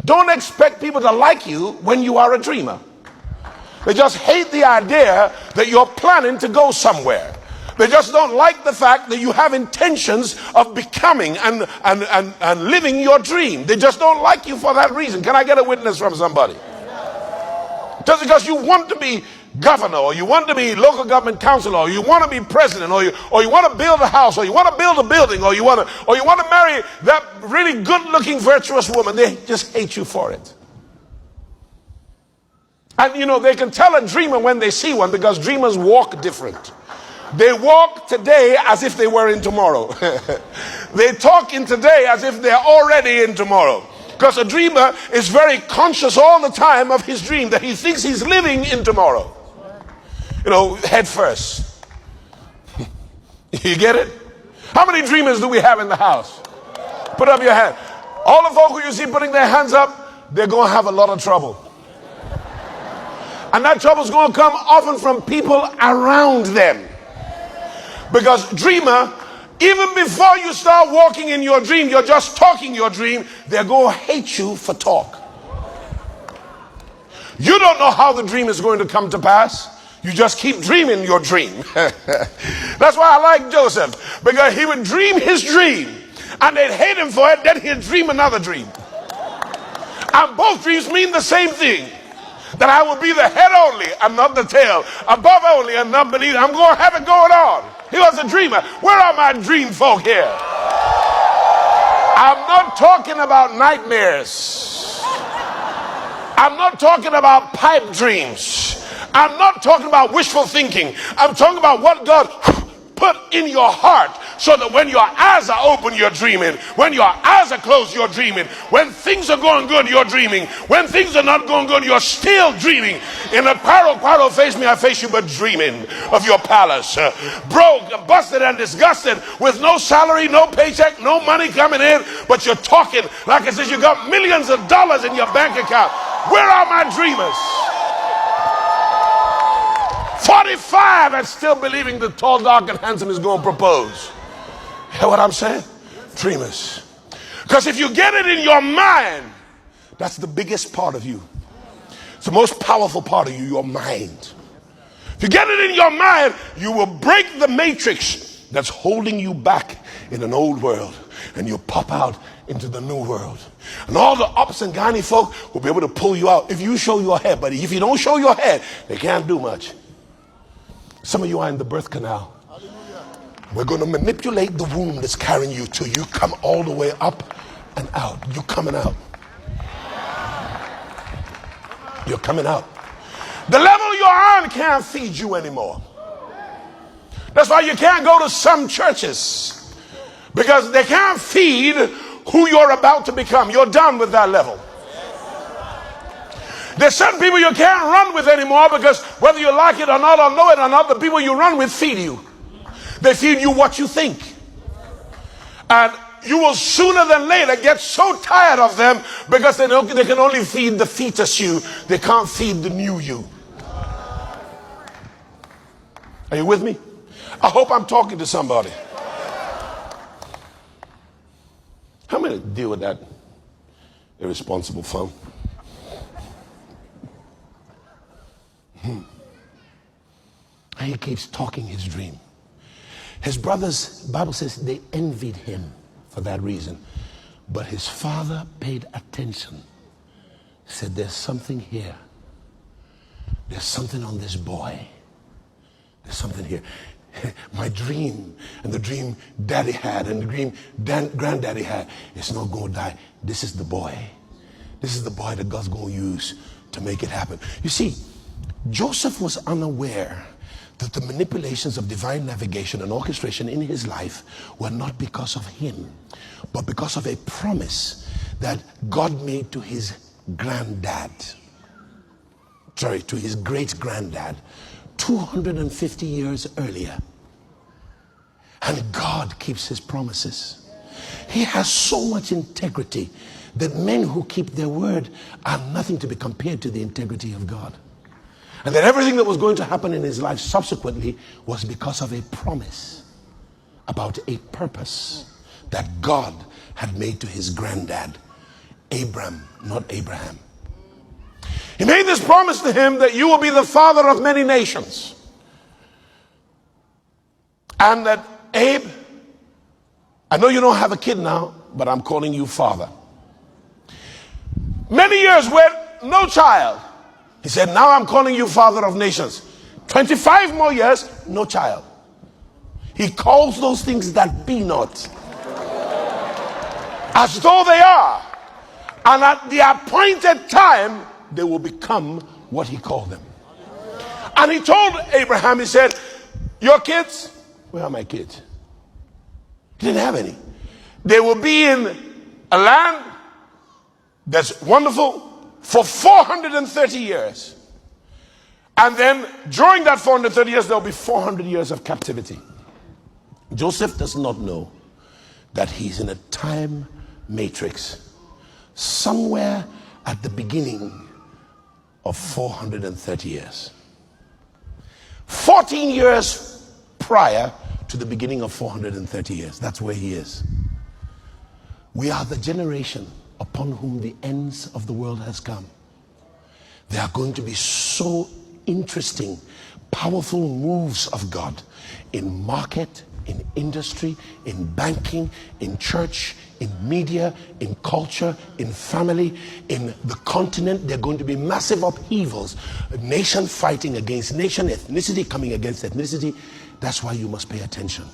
Don't expect people to like you when you are a dreamer. They just hate the idea that you're planning to go somewhere. They just don't like the fact that you have intentions of becoming and living your dream. They just don't like you for that reason. Can I get a witness from somebody? Just because you want to be governor, or you want to be local government councilor, or you want to be president, or you want to build a house, or you want to build a building, or you want to marry that really good-looking, virtuous woman, they just hate you for it. And you know, they can tell a dreamer when they see one, because dreamers walk different. They walk today as if they were in tomorrow. They talk in today as if they're already in tomorrow. Because a dreamer is very conscious all the time of his dream, that he thinks he's living in tomorrow. You know, head first. You get it? How many dreamers do we have in the house? Put up your hand. All the folk who you see putting their hands up, they're going to have a lot of trouble. And that trouble's going to come often from people around them. Because dreamer, even before you start walking in your dream, you're just talking your dream, they're going to hate you for talk. You don't know how the dream is going to come to pass. You just keep dreaming your dream. That's why I like Joseph, because he would dream his dream and they'd hate him for it, then he'd dream another dream. And both dreams mean the same thing. That I will be the head only and not the tail, above only and not beneath. I'm going to have it going on. He was a dreamer. Where are my dream folk here? I'm not talking about nightmares. I'm not talking about pipe dreams. I'm not talking about wishful thinking. I'm talking about what God put in your heart, so that when your eyes are open, you're dreaming. When your eyes are closed, you're dreaming. When things are going good, you're dreaming. When things are not going good, you're still dreaming. In a paro face me, I face you, but dreaming of your palace. Broke, busted, and disgusted, with no salary, no paycheck, no money coming in, but you're talking like I said, you got millions of dollars in your bank account. Where are my dreamers? 45 and still believing the tall, dark, and handsome is going to propose. Hear what I'm saying? Dreamers. Because if you get it in your mind, that's the biggest part of you. It's the most powerful part of you, your mind. If you get it in your mind, you will break the matrix that's holding you back in an old world, and you'll pop out into the new world. And all the ups and downy folk will be able to pull you out if you show your head. But if you don't show your head, they can't do much. Some of you are in the birth canal. We're going to manipulate the womb that's carrying you till you come all the way up and out. You're coming out. You're coming out. The level you're on can't feed you anymore. That's why you can't go to some churches, because they can't feed who you're about to become. You're done with that level. There's certain people you can't run with anymore, because whether you like it or not, or know it or not, the people you run with feed you. They feed you what you think. And you will sooner than later get so tired of them, because they can only feed the fetus you. They can't feed the new you. Are you with me? I hope I'm talking to somebody. How many deal with that irresponsible phone? And he keeps talking his dream. His brothers, the Bible says, they envied him for that reason. But his father paid attention. Said, there's something here. There's something on this boy. There's something here. My dream, and the dream daddy had, and the dream granddaddy had, it's not going to die. This is the boy. This is the boy that God's going to use to make it happen. You see, Joseph was unaware that the manipulations of divine navigation and orchestration in his life were not because of him, but because of a promise that God made to his granddad. To his great-granddad, 250 years earlier. And God keeps his promises. He has so much integrity that men who keep their word are nothing to be compared to the integrity of God. And that everything that was going to happen in his life subsequently was because of a promise about a purpose that God had made to his granddad Abram, not Abraham. He made this promise to him that you will be the father of many nations. And that, Abe, I know you don't have a kid now, but I'm calling you father. Many years with no child. He said, now I'm calling you father of nations. 25 more years, no child. He calls those things that be not as though they are. And at the appointed time, they will become what he called them. And he told Abraham, he said, your kids, where are my kids? He didn't have any. They will be in a land that's wonderful for 430 years. And then during that 430 years, there'll be 400 years of captivity. Joseph does not know that he's in a time matrix somewhere at the beginning of 430 years. 14 years prior to the beginning of 430 years. That's where he is. We are the generation upon whom the ends of the world has come. There are going to be so interesting, powerful moves of God in market, in industry, in banking, in church, in media, in culture, in family, in the continent. There are going to be massive upheavals. Nation fighting against nation, ethnicity coming against ethnicity. That's why you must pay attention.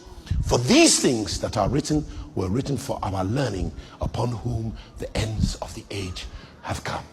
For these things that are written were written for our learning, upon whom the ends of the age have come.